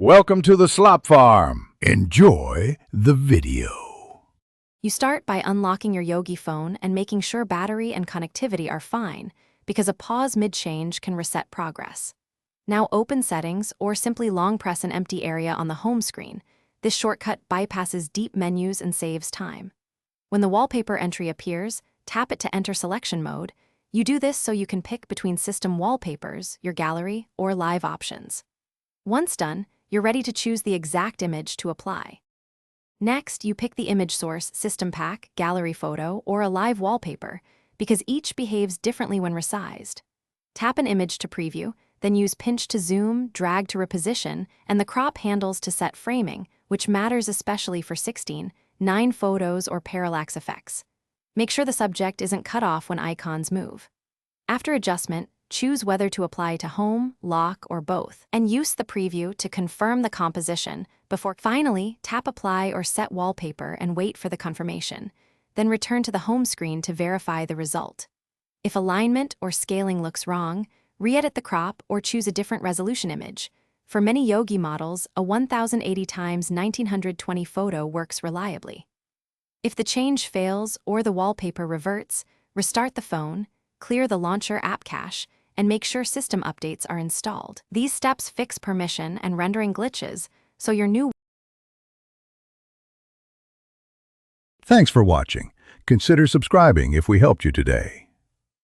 Welcome to the Slop Farm. Enjoy the video. You start by unlocking your Yogi phone and making sure battery and connectivity are fine, because a pause mid-change can reset progress. Now open Settings or simply long press an empty area on the home screen. This shortcut bypasses deep menus and saves time. When the wallpaper entry appears, tap it to enter selection mode. You do this so you can pick between system wallpapers, your gallery, or live options. Once done, you're ready to choose the exact image to apply. Next, you pick the image source, system pack, gallery photo, or a live wallpaper, because each behaves differently when resized. Tap an image to preview, then use pinch to zoom, drag to reposition, and the crop handles to set framing, which matters especially for 16:9 photos or parallax effects. Make sure the subject isn't cut off when icons move. After adjustment, choose whether to apply to home, lock, or both, and use the preview to confirm the composition before finally tap apply or set wallpaper and wait for the confirmation. Then return to the home screen to verify the result. If alignment or scaling looks wrong, re-edit the crop or choose a different resolution image. For many Yogi models, a 1080 x 1920 photo works reliably. If the change fails or the wallpaper reverts, restart the phone, clear the launcher app cache, and make sure system updates are installed. These steps fix permission and rendering glitches, so your new... Thanks for watching. Consider subscribing if we helped you today.